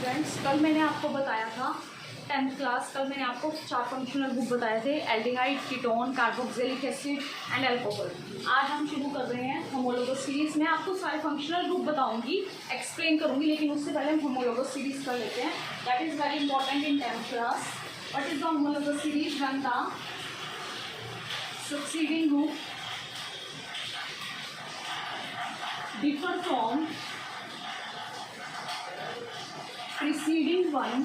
Students, कल मैंने आपको बताया था 10th क्लास, कल मैंने आपको 4 फंक्शनल ग्रुप बताए थे, aldehyde, ketone, carboxylic acid and alcohol. आज हम शुरू कर रहे हैं होमोलोगस सीरीज़। मैं आपको सारे फंक्शनल ग्रुप बताऊंगी, एक्सप्लेन करूंगी, लेकिन उससे पहले हम होमोलोगस सीरीज़ कर लेते हैं। That is very important in 10th class. What is the homologous series? When the succeeding group differ from preceding one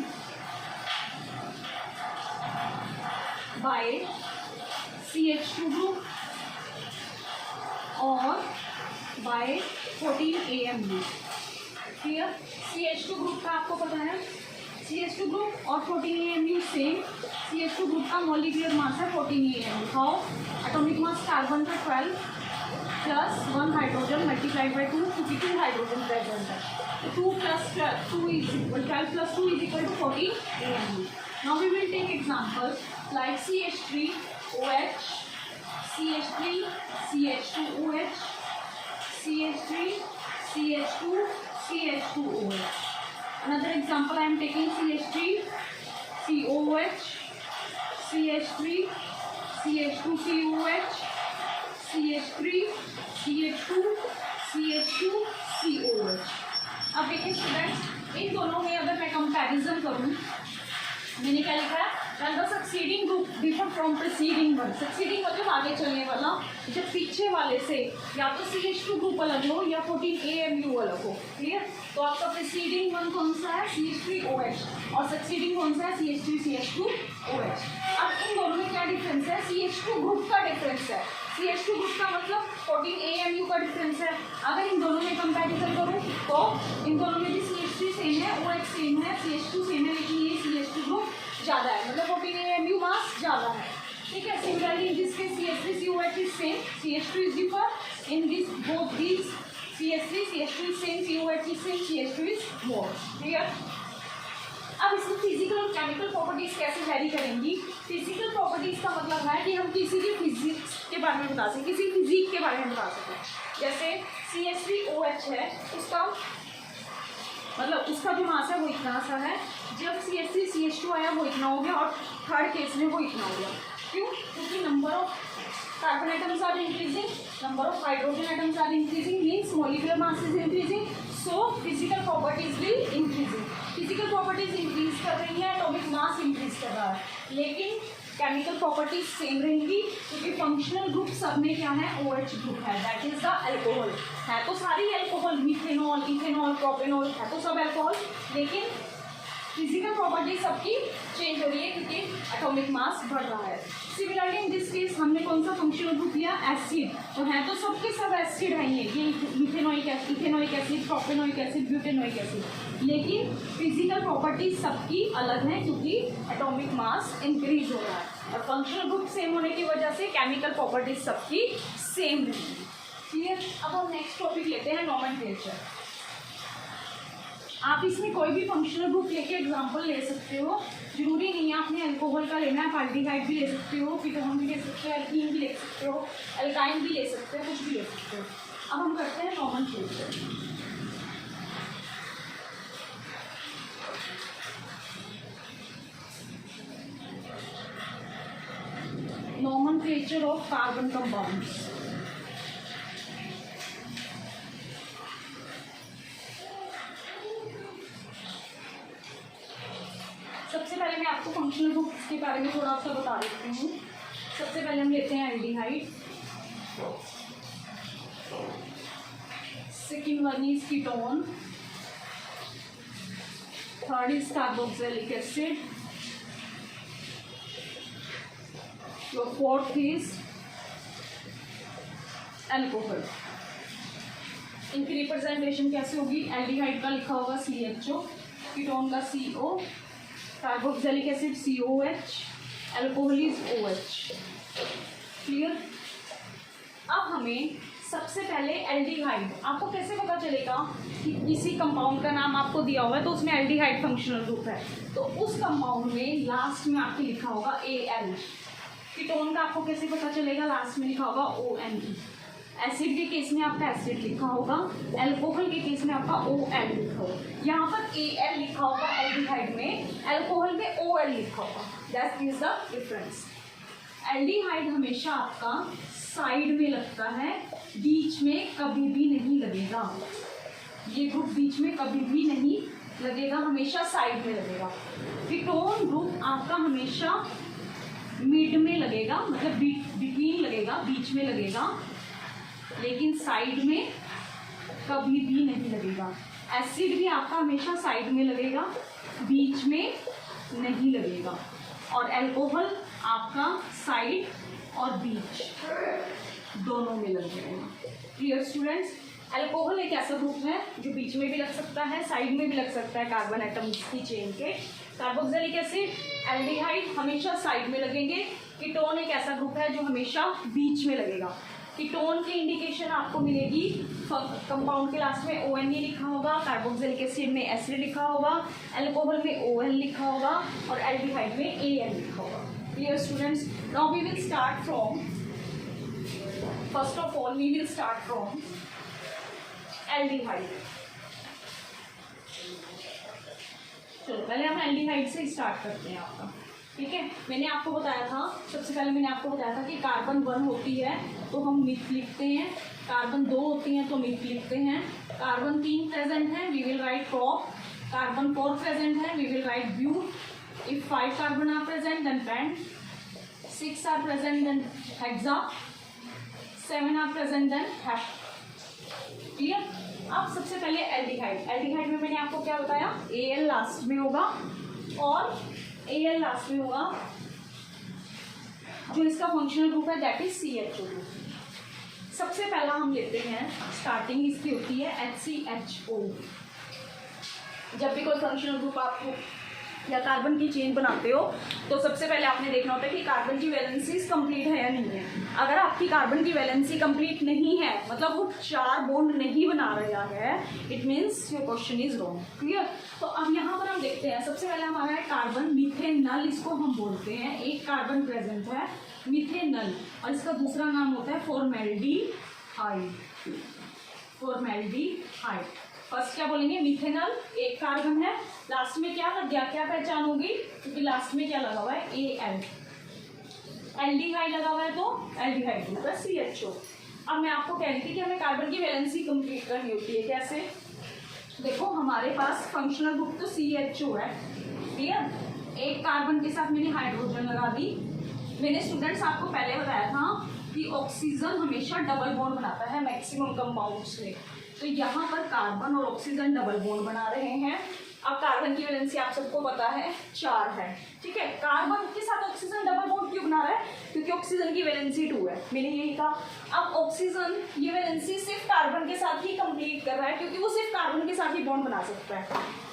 by CH2 group or by 14 AMU। Clear? CH2 group का आपको पता है, CH2 group और 14 AMU same. CH2 group का molecular mass है 14 AMU। How? Atomic mass carbon का 12 plus 1 hydrogen multiplied by 2, क्योंकि 2 hydrogen present है। 2 plus 2 is equal 12 plus 2 is equal to 14 AMU। Now we will take example like CH3OH, CH3 CH2OH, CH3 CH2 CH2OH. Another example I am taking CH3 COOH, CH3 CH2 COH, CH3 CH2 CH2 COH। अब देखिए students, इन दोनों में अगर मैं comparison करूं, मैंने क्या लिखा है? When the succeeding group differ from preceding one। succeeding मतलब आगे चलने वाला, जब पीछे वाले से या तो CH2 ग्रुप अलग हो या 14 AMU अलग हो। क्लियर? तो आपका preceding one कौन सा है? CH3OH, और succeeding कौन सा है? CH3 CH2OH। अब इन दोनों में क्या डिफरेंस है? CH2 ग्रुप का डिफरेंस है। CH2 ग्रुप का मतलब 14 AMU का डिफरेंस है। अगर इन दोनों में कंपैरिजन करूँ तो इन दोनों में भी CH3 सेम है, OH सेम है, CH2 सेम है, लेकिन ये CH2 ग्रुप ज़्यादा है, मतलब 14 AMU मास ज़्यादा है। ठीक है? Similarly in this case CH3 COH is same, CH2 is differ in this both these. CH3 CH2 is same, COH is same, CH2 is more. Clear? अब इसमें फिजिकल और केमिकल प्रॉपर्टीज कैसे वेरी करेंगी? Physical properties का मतलब है कि हम किसी की फिजिक्स के बारे में बता सकें, किसी फिजिक के बारे में बता सकें। जैसे CH3OH है, उसका मतलब उसका जो मास है वो इतना सा है, जब CH3 CH2 आया वो इतना हो गया, और थर्ड केस में वो इतना हो गया। क्यों? क्योंकि number of carbon atoms are increasing, number of hydrogen atoms are increasing, means molecular mass is increasing, so physical properties will increasing. Physical properties increase कर रही है, एटॉमिक मास इंक्रीज कर रहा है, लेकिन केमिकल प्रॉपर्टीज सेम रहेंगी, क्योंकि functional group सब में क्या है? OH ग्रुप है, दैट इज द अल्कोहल। है तो सारी अल्कोहल, मिथेनॉल, इथेनॉल, प्रोपेनॉल, है तो सब अल्कोहल, लेकिन फिजिकल प्रॉपर्टी सबकी चेंज हो रही है क्योंकि एटॉमिक मास बढ़ रहा है। सिमिलरली इन दिस केस हमने कौन सा फंक्शनल ग्रुप लिया? एसिड। तो है तो सबके सब एसिड है, ये methanoic acid, propanoic acid, butanoic acid, लेकिन फिजिकल प्रॉपर्टी सबकी अलग है क्योंकि एटॉमिक मास इंक्रीज हो रहा है, और फंक्शनल ग्रुप सेम होने की वजह से केमिकल प्रॉपर्टीज सबकी सेम रहेंगी। क्लियर? अब हम नेक्स्ट टॉपिक लेते हैं, नॉमेनक्लेचर। आप इसमें कोई भी फंक्शनल ग्रुप लेके एग्जांपल ले सकते हो, जरूरी नहीं है आपने अल्कोहल का लेना है, एल्डिहाइड भी ले सकते हो, कीटोन भी ले सकते हो, एल्कीन भी ले सकते हो, एल्काइन भी ले सकते हो, कुछ भी ले सकते हो। अब हम करते हैं nomenclature. Nomenclature of carbon compounds. सबसे पहले मैं आपको फंक्शनल ग्रुप्स के बारे में थोड़ा सा बता देती हूँ। सबसे पहले हम लेते हैं aldehyde, second one is ketone, third is carboxylic acid, your fourth is alcohol. इनकी रिप्रेजेंटेशन कैसे होगी? एल्डिहाइड का लिखा होगा CHO, कीटोन का CO, carboxylic acid COH, alcohol is OH। Clear? अब हमें सबसे पहले एल्डिहाइड, आपको कैसे पता चलेगा कि किसी कंपाउंड का नाम आपको दिया हुआ है तो उसमें एल्डिहाइड फंक्शनल ग्रुप है, तो उस कंपाउंड में लास्ट में आपके लिखा होगा AL। कीटोन का आपको कैसे पता चलेगा? लास्ट में लिखा होगा ONE। एसिड के केस में आपका एसिड लिखा होगा, एल्कोहल के केस में आपका OL लिखा होगा। यहाँ पर AL लिखा होगा एल्डिहाइड में, एल्कोहल में OL लिखा होगा। That is the difference. Aldehyde हमेशा आपका साइड में लगता है, बीच में कभी भी नहीं लगेगा। ये ग्रुप बीच में कभी भी नहीं लगेगा, हमेशा साइड में लगेगा। कीटोन ग्रुप आपका हमेशा मिड में लगेगा, मतलब बिटवीन लगेगा, बीच में लगेगा, लेकिन साइड में कभी भी नहीं लगेगा। एसिड भी आपका हमेशा साइड में लगेगा, बीच में नहीं लगेगा। और एल्कोहल आपका साइड और बीच दोनों में लग जाएगा। Clear students? एल्कोहल एक ऐसा ग्रुप है जो बीच में भी लग सकता है, साइड में भी लग सकता है कार्बन एटम्स की चेन के। कार्बोक्सिलिक एसिड, एल्डिहाइड हमेशा साइड में लगेंगे। कीटोन एक ऐसा ग्रुप है जो हमेशा बीच में लगेगा। कीटोन की इंडिकेशन आपको मिलेगी, कंपाउंड के लास्ट में ONE लिखा होगा, कार्बोक्सिलिक एसिड में एसिड लिखा होगा, एल्कोहल में OL लिखा होगा और एल्डिहाइड में AL लिखा होगा। Clear students? Now we will start from, first of all we will start from aldehyde. चलो पहले हम एल्डिहाइड से स्टार्ट करते हैं आपका, ठीक है। मैंने आपको बताया था, सबसे पहले मैंने आपको बताया था कि कार्बन 1 होती है तो हम मिथ लिखते हैं, कार्बन 2 होती हैं तो मिथ लिखते हैं, कार्बन 3 प्रेजेंट है we will write prop, carbon 4 present है we will write but, if 5 carbon are present then pent, 6 are present then hexa, 7 are present then hept. Clear? अब सबसे पहले एल्डिहाइड। एल्डिहाइड में मैंने आपको क्या बताया, AL लास्ट में होगा और AL लास्ट में होगा। जो इसका फंक्शनल ग्रुप है दैट इज CHO ग्रुप। सबसे पहला हम लेते हैं, स्टार्टिंग इसकी होती है HCHO। जब भी कोई फंक्शनल ग्रुप आपको या कार्बन की चेन बनाते हो तो सबसे पहले आपने देखना होता है कि कार्बन की वैलेंसी कंप्लीट है या नहीं है। अगर आपकी कार्बन की वैलेंसी कंप्लीट नहीं है, मतलब वो 4 बॉन्ड नहीं बना रहा है, it means your question is wrong. Clear? तो अब यहाँ पर हम देखते हैं, सबसे पहले हमारा है कार्बन मिथेनल, इसको हम बोलते हैं। एक कार्बन प्रेजेंट है मिथेनल और इसका दूसरा नाम होता है फॉर्मेल्डिहाइड। फॉर्मेल्डिहाइड फर्स्ट क्या बोलेंगे, मिथेनल, एक कार्बन है, लास्ट में क्या लग गया, क्या पहचान होगी, क्योंकि लास्ट में क्या लगा हुआ है, AL। एल्डिहाइड लगा हुआ है तो एल्डिहाइड ग्रुप है CHO। अब मैं आपको कह रही थी कि हमें कार्बन की वैलेंसी कंप्लीट करनी होती है। कैसे? देखो हमारे पास फंक्शनल ग्रुप तो CHO है, क्लियर। एक कार्बन के साथ मैंने हाइड्रोजन लगा दी। मैंने स्टूडेंट्स आपको पहले बताया था कि ऑक्सीजन हमेशा डबल बॉन्ड बनाता है मैक्सिमम कंपाउंड्स में, तो यहाँ पर कार्बन और ऑक्सीजन डबल बॉन्ड बना रहे हैं। अब कार्बन की वैलेंसी आप सबको पता है 4 है, ठीक है। कार्बन के साथ ऑक्सीजन डबल बॉन्ड क्यों बना रहा है, क्योंकि ऑक्सीजन की वैलेंसी 2 है, मैंने यही कहा। अब ऑक्सीजन ये वैलेंसी सिर्फ कार्बन के साथ ही कंप्लीट कर रहा है, क्योंकि वो सिर्फ कार्बन के साथ ही बॉन्ड बना सकता है।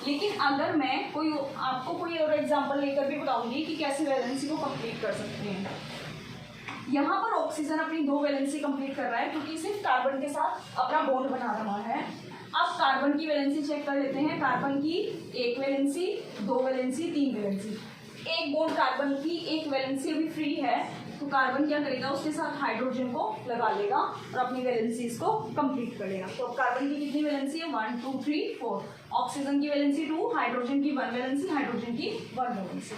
लेकिन अगर मैं आपको कोई और एग्जाम्पल लेकर भी बताऊंगी कि कैसे वैलेंसी को कंप्लीट कर सकते हैं। यहाँ पर ऑक्सीजन अपनी 2 वैलेंसी कंप्लीट कर रहा है, क्योंकि सिर्फ कार्बन के साथ अपना बॉन्ड बना रहा है। अब कार्बन की वैलेंसी चेक कर लेते हैं। कार्बन की 1 वैलेंसी, 2 वैलेंसी, 3 वैलेंसी। एक बॉन्ड कार्बन की 1 वैलेंसी अभी फ्री है, तो कार्बन क्या करेगा, उसके साथ हाइड्रोजन को लगा लेगा और अपनी वैलेंसीज को कंप्लीट कर लेगा। तो कार्बन की कितनी वैलेंसी है, 1 2 3 4। ऑक्सीजन की वैलेंसी 2, हाइड्रोजन की 1 वैलेंसी, हाइड्रोजन की 1 वैलेंसी।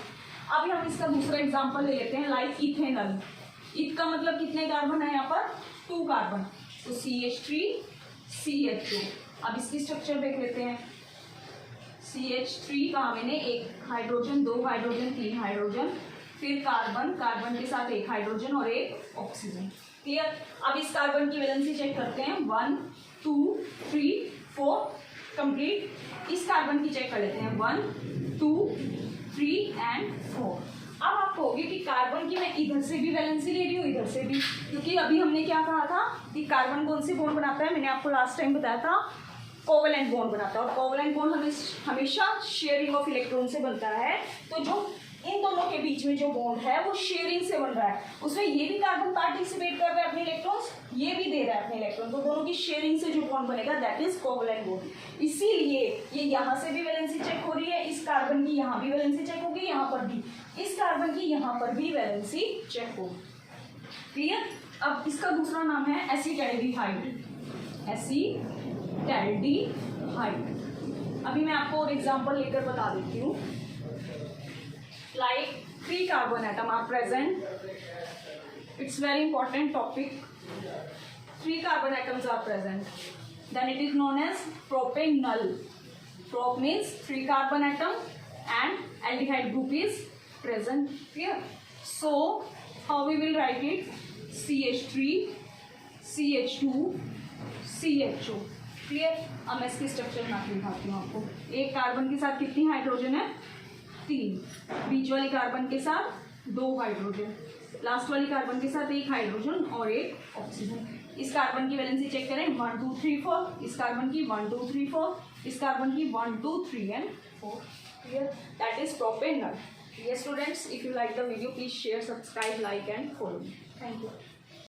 अभी हम इसका दूसरा एग्जाम्पल ले लेते हैं, लाइक इथेनल। इत का मतलब कितने कार्बन है यहाँ पर, 2 कार्बन, तो CH3 CH2। अब इसकी स्ट्रक्चर देख लेते हैं। CH3 कहा मैंने, 1 हाइड्रोजन, 2 हाइड्रोजन, 3 हाइड्रोजन, फिर कार्बन, कार्बन के साथ 1 हाइड्रोजन और 1 ऑक्सीजन। क्लियर? अब इस कार्बन की वैलेंसी चेक करते हैं, 1 2 3 4 कंप्लीट। इस कार्बन की चेक कर लेते हैं, 1 2 3 एंड 4। अब आप कहोगे कि कार्बन की मैं इधर से भी वैलेंसी ले रही हूँ, इधर से भी, क्योंकि अभी हमने क्या कहा था कि कार्बन कौन सी बॉन्ड बनाता है, मैंने आपको लास्ट टाइम बताया था कोवेलेंट बॉन्ड बनाता है, और कोवेलेंट बॉन्ड हमेशा शेयरिंग ऑफ इलेक्ट्रॉन से बनता है। तो जो इन दोनों के बीच में जो बॉन्ड है वो शेयरिंग से बन रहा है, उसमें ये भी कार्बन पार्टिसिपेट कर रहा है अपने इलेक्ट्रॉन्स, ये भी दे रहा है अपने इलेक्ट्रॉन, तो दोनों की शेयरिंग से जो बॉन्ड बनेगा दैट इज कोवेलेंट बॉन्ड। इसीलिए ये यहाँ से भी वैलेंसी चेक हो रही है, इस कार्बन की यहाँ भी वैलेंसी चेक होगी, यहाँ पर भी, इस कार्बन की यहाँ पर भी वैलेंसी चेक होगी। क्लियर? अब इसका दूसरा नाम है एसीटैल्डिहाइड, एसीटैल्डिहाइड। अभी मैं आपको और एग्जांपल लेकर बता देती हूँ। Like 3 carbon atom are present, it's very important topic. 3 कार्बन atoms are present, then it is known as propanol. Prop means 3 carbon atom and aldehyde group is present here. So how we will write it? CH3 CH2 CHO. Clear? अब मैं इसकी structure बना के दिखाती हूँ आपको। एक कार्बन के साथ कितनी हाइड्रोजन है? 3। बीच वाली कार्बन के साथ 2 हाइड्रोजन, लास्ट वाली कार्बन के साथ 1 हाइड्रोजन और 1 ऑक्सीजन। इस कार्बन की वैलेंसी चेक करें, 1 2 3 4, इस कार्बन की 1 2 3 4, इस कार्बन की 1 2 3 and 4. Clear? That is propanol. Yes students, if you like the video, please share, subscribe, like and follow me. Thank you.